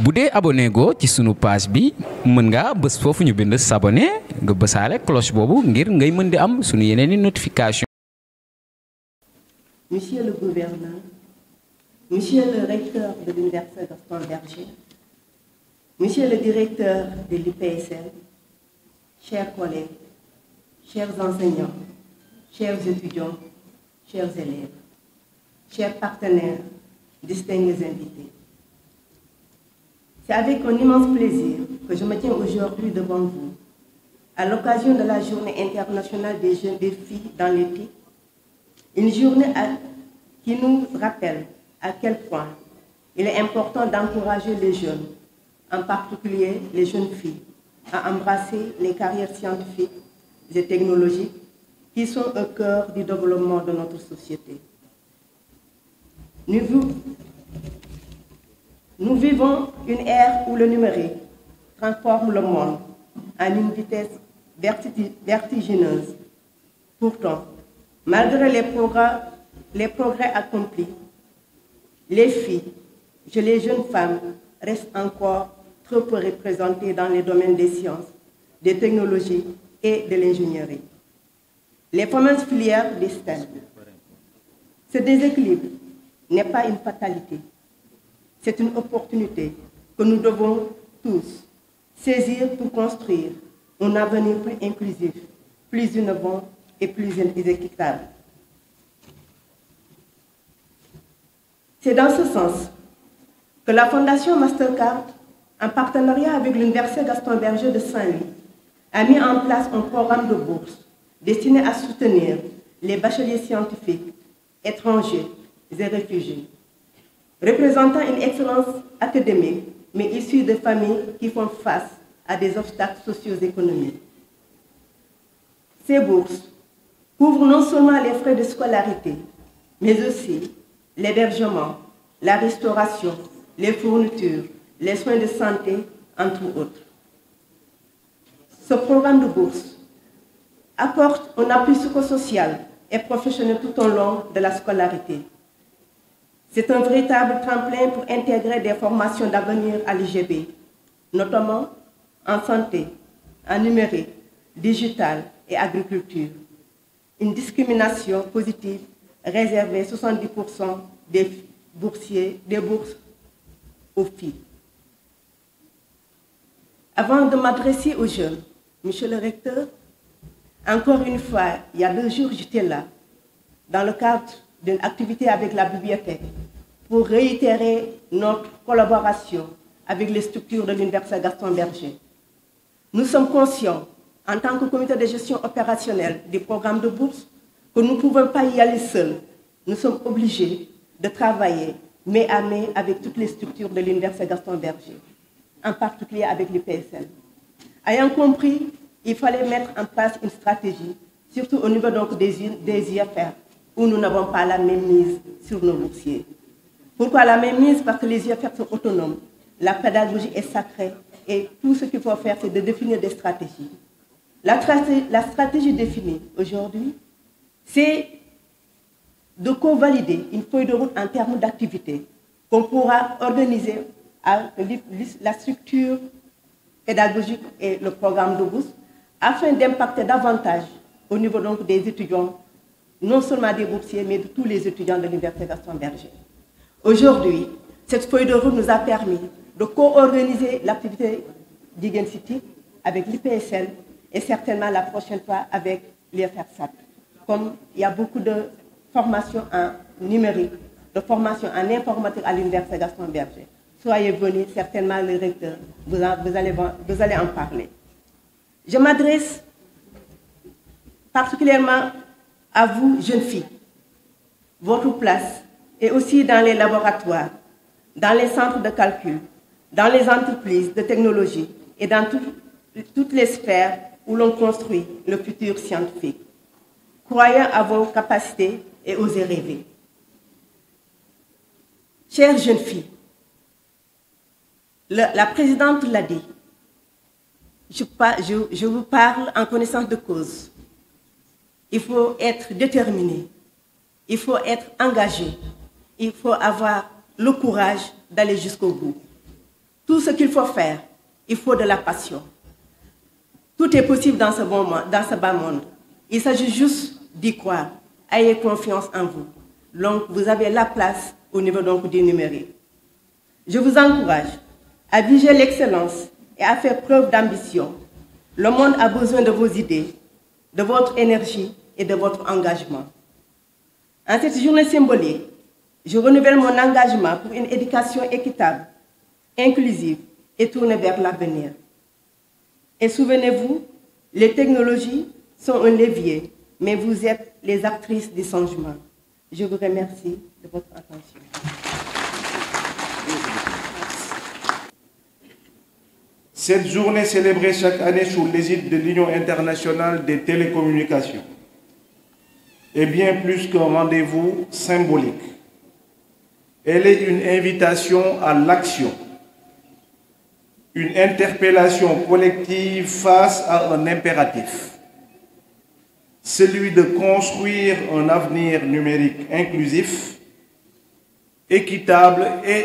bu dee abonné go ci sunu page bi mën nga bës foofu ñu bind s'abonner nga bësaale cloche boobu ngir ngay mën di am sunu yeneeni notification. Monsieur le gouverneur, monsieur le recteur de l'université Gaston Berger, monsieur le directeur de l'UPSL, chers collègues, chers enseignants, chers étudiants, chers élèves, chers partenaires, distingués invités. C'est avec un immense plaisir que je me tiens aujourd'hui devant vous, à l'occasion de la Journée internationale des jeunes des filles dans l'éthique, une journée qui nous rappelle à quel point il est important d'encourager les jeunes, en particulier les jeunes filles, à embrasser les carrières scientifiques et technologiques qui sont au cœur du développement de notre société. Nous vivons une ère où le numérique transforme le monde à une vitesse vertigineuse. Pourtant, malgré les progrès accomplis, les filles et les jeunes femmes restent encore trop peu représentées dans les domaines des sciences, des technologies et de l'ingénierie. Les fameuses filières des STEM. Ce déséquilibre n'est pas une fatalité. C'est une opportunité que nous devons tous saisir pour construire un avenir plus inclusif, plus innovant et plus équitable. C'est dans ce sens que la Fondation Mastercard, en partenariat avec l'Université Gaston Berger de Saint-Louis, a mis en place un programme de bourse destiné à soutenir les bacheliers scientifiques, étrangers et réfugiés, représentant une excellence académique, mais issus de familles qui font face à des obstacles socio-économiques. Ces bourses couvrent non seulement les frais de scolarité, mais aussi l'hébergement, la restauration, les fournitures, les soins de santé, entre autres. Ce programme de bourse apporte un appui psychosocial et professionnel tout au long de la scolarité. C'est un véritable tremplin pour intégrer des formations d'avenir à l'IGB, notamment en santé, en numérique, digital et agriculture. Une discrimination positive réservée 70% des bourses aux filles. Avant de m'adresser aux jeunes, monsieur le recteur, encore une fois, il y a 2 jours, j'étais là, dans le cadre d'une activité avec la bibliothèque, pour réitérer notre collaboration avec les structures de l'Université Gaston Berger. Nous sommes conscients, en tant que comité de gestion opérationnelle du programme de bourse, que nous ne pouvons pas y aller seuls. Nous sommes obligés de travailler main à main avec toutes les structures de l'Université Gaston Berger, en particulier avec l'UPSL. Ayant compris, il fallait mettre en place une stratégie, surtout au niveau donc des IFR, où nous n'avons pas la même mise sur nos boursiers. Pourquoi la même mise? Parce que les IFR sont autonomes, la pédagogie est sacrée et tout ce qu'il faut faire, c'est de définir des stratégies. La stratégie définie aujourd'hui, c'est de co-valider une feuille de route en termes d'activité qu'on pourra organiser à la structure pédagogique et le programme de bourse afin d'impacter davantage au niveau donc des étudiants, non seulement des boursiers, mais de tous les étudiants de l'Université Gaston Berger. Aujourd'hui, cette feuille de route nous a permis de co-organiser l'activité d'Igen City avec l'IPSL et certainement la prochaine fois avec l'IFRSAT. Comme il y a beaucoup de formations en numérique, de formations en informatique à l'Université Gaston Berger. Soyez venus, certainement le recteur, vous allez en parler. Je m'adresse particulièrement à vous, jeunes filles. Votre place est aussi dans les laboratoires, dans les centres de calcul, dans les entreprises de technologie et dans toutes les sphères où l'on construit le futur scientifique. Croyez à vos capacités et osez rêver. Chères jeunes filles, la présidente l'a dit, je vous parle en connaissance de cause. Il faut être déterminé, il faut être engagé, il faut avoir le courage d'aller jusqu'au bout. tout ce qu'il faut faire, il faut de la passion. Tout est possible dans ce bas monde. Il s'agit juste d'y croire. Ayez confiance en vous. Donc, vous avez la place au niveau donc, du numérique. Je vous encourage à viser l'excellence et à faire preuve d'ambition. Le monde a besoin de vos idées, de votre énergie et de votre engagement. En cette journée symbolique, je renouvelle mon engagement pour une éducation équitable, inclusive et tournée vers l'avenir. Et souvenez-vous, les technologies sont un levier, mais vous êtes les actrices du changement. Je vous remercie de votre attention. Cette journée célébrée chaque année sous l'égide de l'Union internationale des télécommunications est bien plus qu'un rendez-vous symbolique. Elle est une invitation à l'action, une interpellation collective face à un impératif, celui de construire un avenir numérique inclusif, équitable et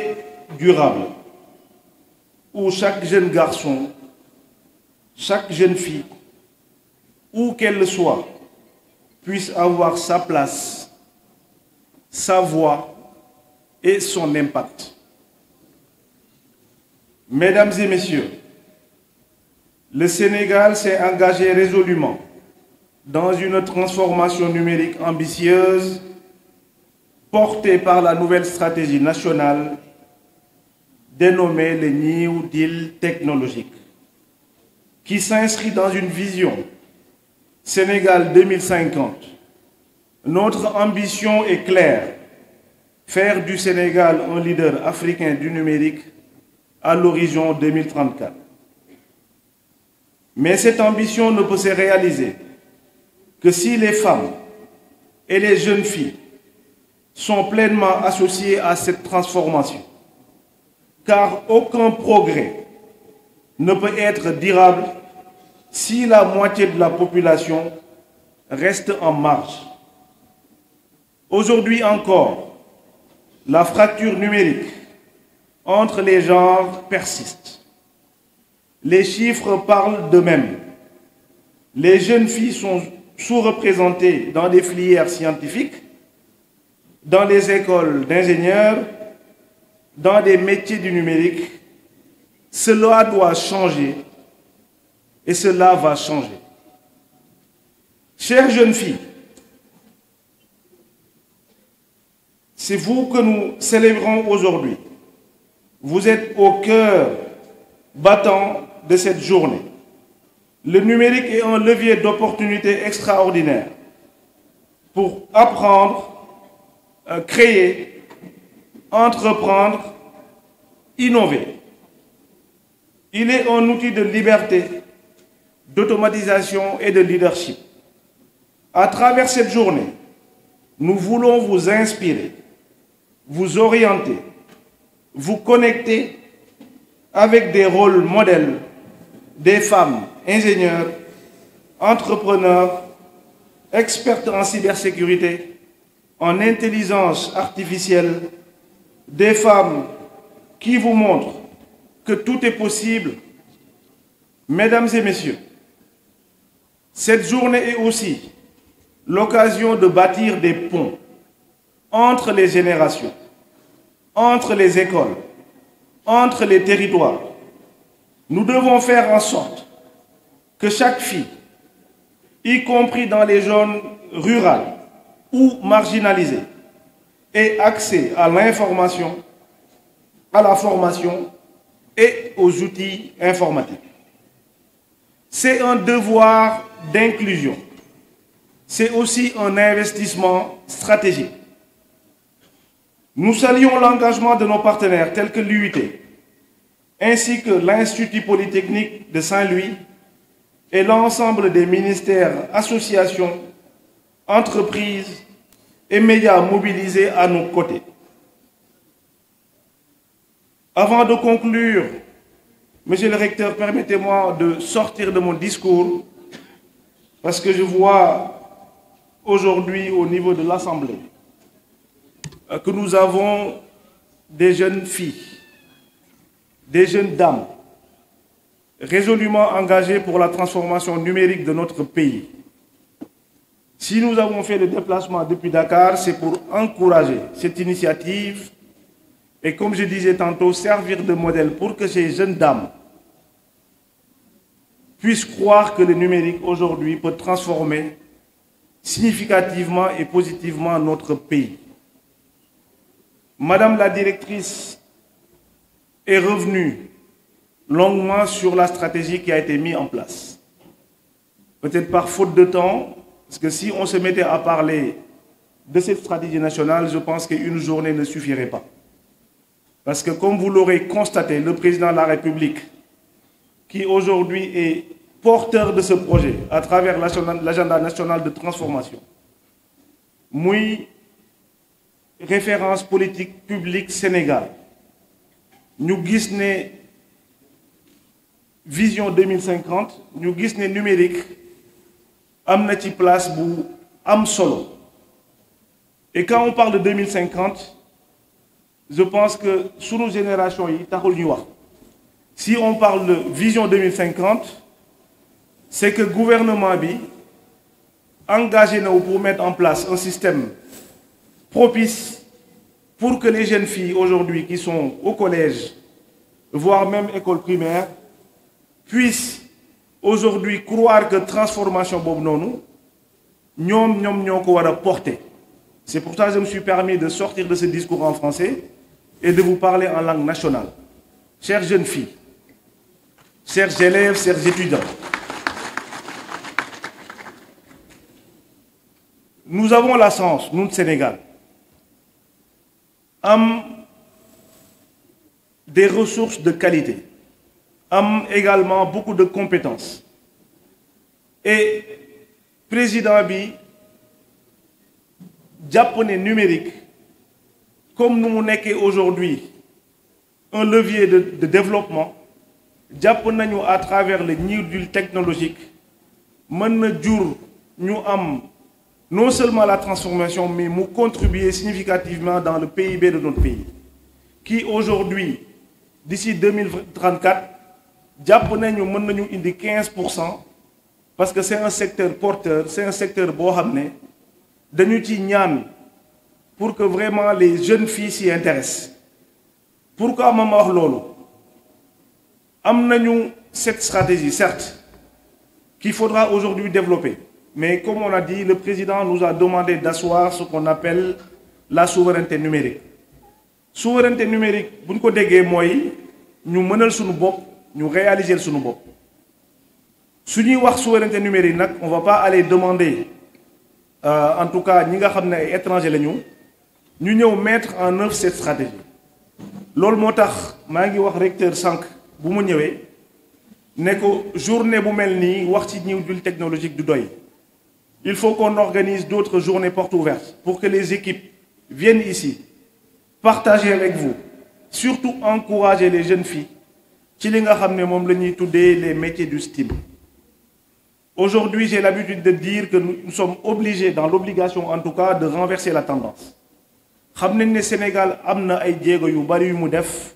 durable, où chaque jeune garçon, chaque jeune fille, où qu'elle soit, puisse avoir sa place, sa voix et son impact. Mesdames et messieurs, le Sénégal s'est engagé résolument dans une transformation numérique ambitieuse portée par la nouvelle stratégie nationale dénommée le New Deal technologique, qui s'inscrit dans une vision Sénégal 2050. Notre ambition est claire, faire du Sénégal un leader africain du numérique à l'horizon 2034. Mais cette ambition ne peut se réaliser que si les femmes et les jeunes filles sont pleinement associées à cette transformation. Car aucun progrès ne peut être durable si la moitié de la population reste en marge. Aujourd'hui encore, la fracture numérique entre les genres persiste. Les chiffres parlent d'eux-mêmes. Les jeunes filles sont sous-représentées dans les filières scientifiques, dans les écoles d'ingénieurs, dans des métiers du numérique. Cela doit changer et cela va changer. Chères jeunes filles, c'est vous que nous célébrons aujourd'hui. Vous êtes au cœur battant de cette journée. Le numérique est un levier d'opportunité extraordinaire pour apprendre, créer, entreprendre, innover. Il est un outil de liberté, d'automatisation et de leadership. À travers cette journée, nous voulons vous inspirer, vous orienter, vous connecter avec des rôles modèles, des femmes ingénieurs, entrepreneurs, expertes en cybersécurité, en intelligence artificielle, des femmes qui vous montrent que tout est possible. Mesdames et messieurs, cette journée est aussi l'occasion de bâtir des ponts entre les générations, entre les écoles, entre les territoires. Nous devons faire en sorte que chaque fille, y compris dans les zones rurales ou marginalisées, ait accès à l'information, à la formation et aux outils informatiques. C'est un devoir d'inclusion. C'est aussi un investissement stratégique. Nous saluons l'engagement de nos partenaires tels que l'UIT, ainsi que l'Institut Polytechnique de Saint-Louis et l'ensemble des ministères, associations, entreprises et médias mobilisés à nos côtés. Avant de conclure, Monsieur le recteur, permettez-moi de sortir de mon discours parce que je vois aujourd'hui au niveau de l'Assemblée que nous avons des jeunes filles des jeunes dames résolument engagées pour la transformation numérique de notre pays. Si nous avons fait le déplacement depuis Dakar, c'est pour encourager cette initiative et, comme je disais tantôt, servir de modèle pour que ces jeunes dames puissent croire que le numérique aujourd'hui peut transformer significativement et positivement notre pays. Madame la directrice est revenue longuement sur la stratégie qui a été mise en place. Peut-être par faute de temps, parce que si on se mettait à parler de cette stratégie nationale, je pense qu'une journée ne suffirait pas. Parce que comme vous l'aurez constaté, le président de la République, qui aujourd'hui est porteur de ce projet à travers l'agenda national de transformation, muy référence politique publique Sénégal, ñu gis ne vision 2050, ñu gis ne numérique am na ci place bu am solo. Et quand on parle de 2050, je pense que sous nos générations yi taxul ñu wax. Si on parle de vision 2050, c'est que le gouvernement bi engagé pour mettre en place un système propice pour que les jeunes filles aujourd'hui qui sont au collège, voire même école primaire, puissent aujourd'hui croire que transformation boobu noonu ñoom ñoo ko war a porter. C'est pour ça que je me suis permis de sortir de ce discours en français et de vous parler en langue nationale. Chères jeunes filles, chers élèves, chers étudiants, nous avons la chance, nous, au Sénégal, des ressources de qualité, également beaucoup de compétences. Et président bi japonais numérique, comme nous sommes aujourd'hui un levier de développement, japonais à travers les modules technologiques, nous avons non seulement la transformation, mais nous contribuer significativement dans le PIB de notre pays, qui aujourd'hui, d'ici 2034, japonais nous avons 15%, parce que c'est un secteur porteur, c'est un secteur bohamné, de nous pour que vraiment les jeunes filles s'y intéressent. Pourquoi maman lolo? Nous cette stratégie, certes, qu'il faudra aujourd'hui développer. Mais comme on a dit, le président nous a demandé d'asseoir ce qu'on appelle la souveraineté numérique. Souveraineté numérique, si nous nous menons sur nos nous réaliser sur nos Si nous avons souveraineté numérique, on ne va pas aller demander, en tout cas, nous sommes étrangers, nous allons mettre en œuvre cette stratégie. Lors motax ma ngi wax recteur sank bu mu ñëwé né ko journée bu melni wax ci ñëw technologique du doy. Il faut qu'on organise d'autres journées portes ouvertes pour que les équipes viennent ici, partager avec vous, surtout encourager les jeunes filles ci li nga xamné mom lañuy tuddé les métiers du STEAM. Aujourd'hui, j'ai l'habitude de dire que nous sommes obligés, dans l'obligation en tout cas, de renverser la tendance. Xam nañ ne Sénégal am na ay jéego yu bari yu mu def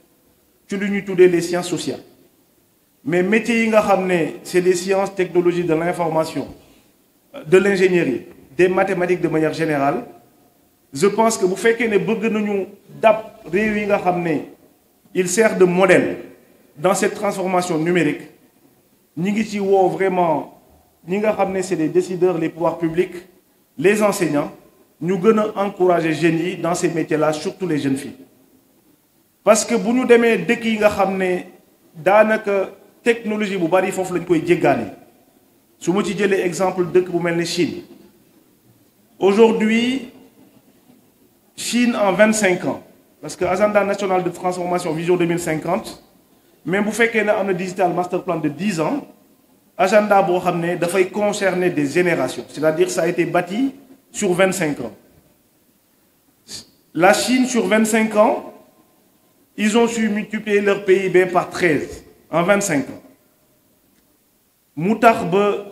ci lu ñuy tuddee les sciences sociales mais métiers yi nga xam ne c'est les sciences technologies de l'information de l'ingénierie des mathématiques de manière générale je pense que bu fekkee ne bëgg nañu dab réew yi nga xam ne il sert de modèle dans cette transformation numérique ñi ngi ci woo vraiment ñi nga xam ne c'est les décideurs les pouvoirs publics les enseignants nous devons encourager les jeunes dans ces métiers-là, surtout les jeunes filles. Parce que si nous demee dëkk yi nga xam ne daanaka technologie bu bari foofu lañ koy jéggaani su ma ci jëlee exemple dëkk bu mel ni Chine. Aujourd'hui, Chine en 25 ans, parce que l'agenda national de transformation Vision 2050, même bu fekkee ne am na digital master plan de 10 ans, agenda boo xam ne dafay concerner des générations, c'est-à-dire ça a été bâti sur 25 ans. La Chine, sur 25 ans, ils ont su multiplier leur PIB par 13 en 25 ans. Moutarbe,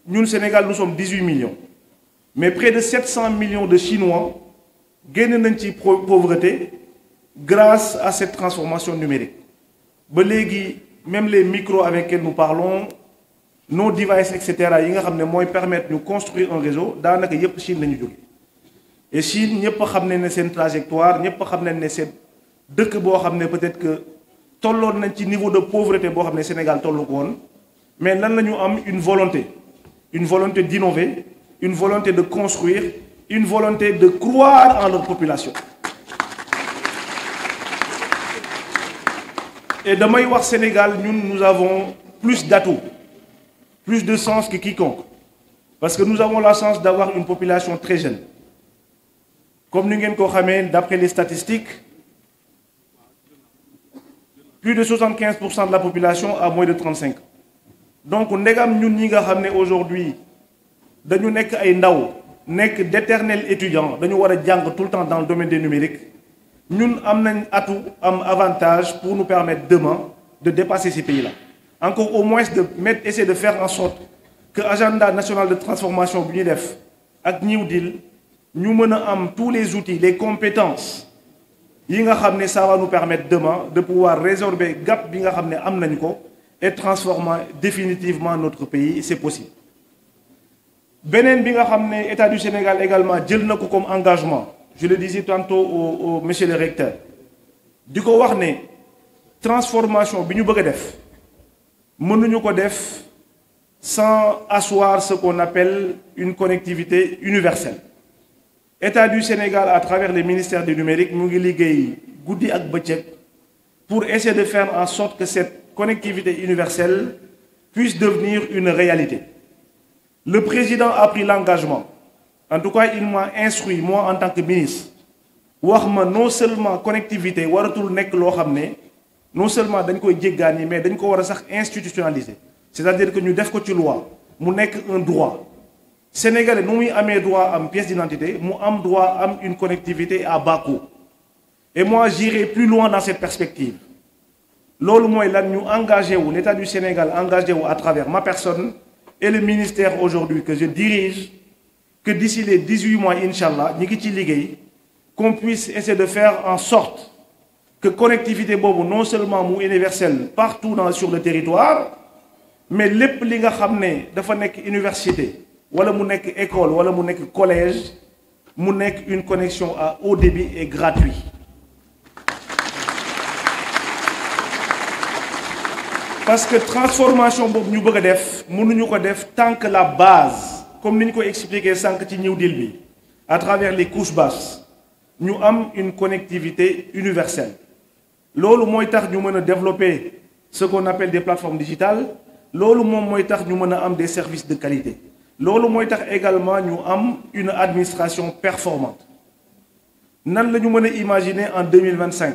nous, au Sénégal, nous sommes 18 millions. Mais près de 700 millions de Chinois gagnent une pauvreté grâce à cette transformation numérique. ba léegi même les micros avec lesquels nous parlons nos devices et cetera yi nga xam ne mooy permettre ñu construire un réseau daanaka yépp Chine la ñu jóge et Chine ñëpp xam ne seen trajectoire ñëpp xam ne seen dëkk boo xam ne peut-être que tolloon nañ ci niveau de pauvreté boo xam ne Sénégal tollu ko woon mais lan la ñu am une volonté d'innover, une volonté de construire, une volonté de croire en leur population. Et damay wax Sénégal, nous avons plus d'atouts, plus de sens que quiconque. Parce que nous avons la chance d'avoir une population très jeune. Comme nous savons, d'après les statistiques, plus de 75% de la population a moins de 35 ans. Donc ndegam ñun ñi nga xam ne aujourd'hui dañu nekk ay ndaw nekk d'éternels étudiants dañu war a jàng tout le temps dans le domaine des numériques ñun am nañ atout am avantage pour nous permettre demain de dépasser ces pays-là. Encore au moins essayer de faire en sorte que agenda national de transformation bi ñu def ak New Deal ñu mën a am tous les outils les compétences yi nga xam ne ça va nous permettre demain de pouvoir résorber gap bi nga xam ne am nañ ko et transformer définitivement notre pays, c'est possible. Benen bi nga xamné État du Sénégal également jël nako comme engagement. Je le disais tantôt au monsieur le recteur. Diko wax né transformation bi ñu bëgg def mënuñu ko def sans asseoir ce qu'on appelle une connectivité universelle. État du Sénégal à travers les ministères du numérique mu ngi liggéey guddi ak bëccëg pour essayer de faire en sorte que cette connectivité universelle puisse devenir une réalité. Le président a pris l'engagement, en tout cas il m'a instruit, moi en tant que ministre, non seulement connectivité, non seulement dañ koy jéggaani mais dañ ko war a sax institutionnaliser. C'est-à-dire que ñu def ko ci loi, mu nekk un droit. Sénégalais nu muy amee droit am pièce d'identité, mu am droit am une connectivité à bas coût. Et moi j'irai plus loin dans cette perspective. Lolu moy lan ñu engagé wu l'État du Sénégal engagé wu à travers ma personne et le ministère aujourd'hui que je dirige que d'ici les 18 mois inchallah ñi ngi ci liggéey qu'on puisse essayer de faire en sorte que connectivité bobu non seulement mu universelle partout sur le territoire mais lepp li nga xamné dafa nek université wala mu nek école wala mu nek collège mu nek une connexion à haut débit et gratuit. Parce que transformation boobu ñu bëgg a def mënuñu ko def tant que la base comme ni ñu ko expliqué sànq ci New Deal bi à travers les couches basses ñu am une connectivité universelle. Loolu mooy tax ñu mën a développer ce qu'on appelle des plateformes digitales. Loolu moom mooy tax ñu mën a am des services de qualité. Loolu mooy tax également ñu am une administration performante. Nan la ñu mën a imaginer en 2025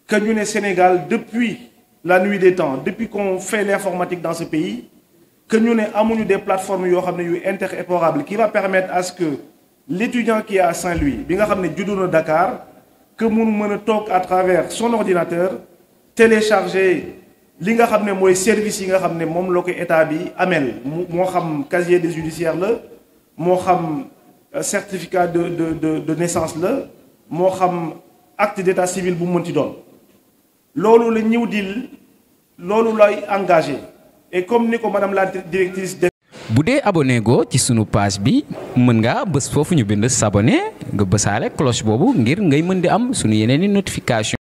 que ñu ne Sénégal depuis la nuit des temps, depuis qu'on fait l'informatique dans ce pays, que nous avons des plateformes interopérables qui va permettre à ce que l'étudiant qui est à Saint-Louis, bien que Dakar, que nous talk à travers son ordinateur, télécharger les services qui sont établis, amel, casier des judiciaires, certificat de naissance, acte d'état civil pour mon Lolo le New Deal lolo lay engagé et comme ni ko madame la directrice de bu dee abonné go ci sunu page bi mën nga bës fofu ñu bind s'abonner nga bësale cloche bobu ngir ngay mën di am sunu yeneeni notification